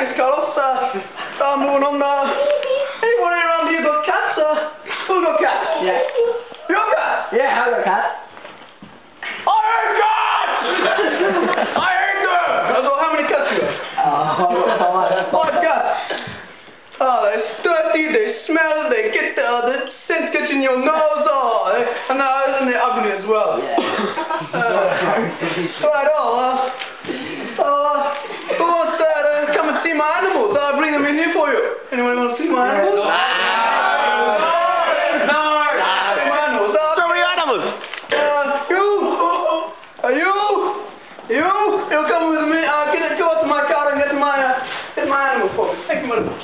Thanks, Carlos. Moving on. Anyone around here got cats? Who got cats? Yeah. You got cats? Yeah, I got a cat. I hate cats! I hate them! So how many cats you got? 5 cats. Oh, they're dirty, they smell, they get the scent gets in your nose, and they're ugly as well. Yeah. Right, who wants to come and see my animals? I'll bring them in here for you. Anyone want to see my animals? No! So many animals! You come with me. Go out to my car and get my animals for me. Thank you very much.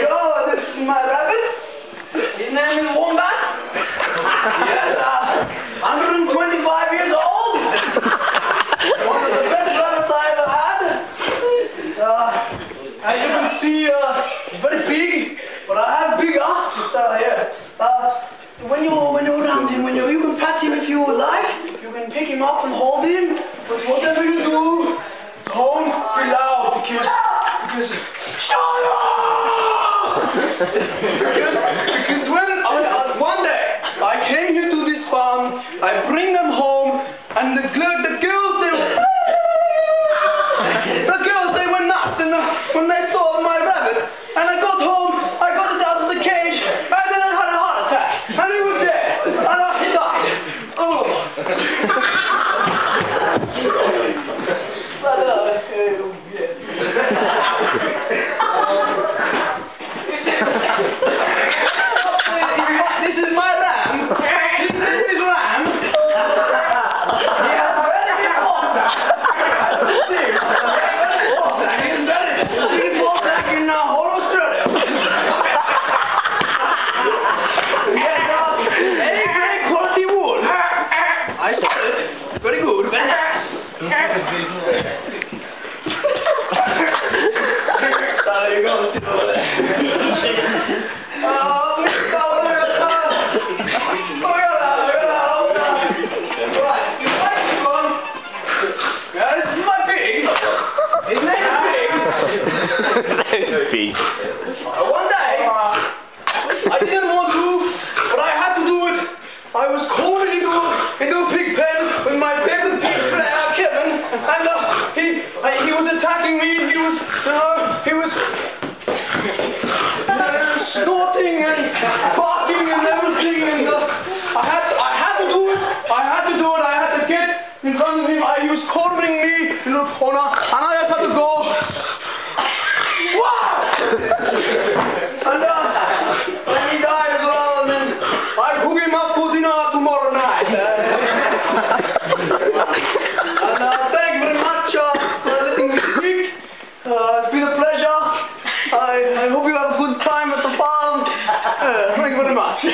Oh, this is my rabbit. His name is Wombat. Yes, 125 years old. One of the best rabbits I ever had. As you can see, he's very big, but I have big arms here. When you're around him, you can pat him if you like. You can pick him up and hold him. But whatever you do, don't be loud because because when one day I came here to this farm, I bring them home, and the girls they were nuts when they saw my rabbit, and I got home, I got it out of the cage, and then I had a heart attack, and he was dead, and he died. Oh. This is my ram. This is Ram. Yeah, very important. He's back in whole Australia. Yes, very quality wool. I saw it. Very good. There you go. Big. One day, I didn't want to, but I had to do it. I was called into a pig pen with my favorite pig player, Kevin, and he was attacking me. He was snorting and barking and everything, and I had to do it. I had to get in front of him. He was cornering me in the corner, and I just had to go. And he died as well, and then I cook him up for dinner tomorrow night. And thank you very much for letting me speak. It's been a pleasure. I hope you have a good time at the farm. Thank you very much.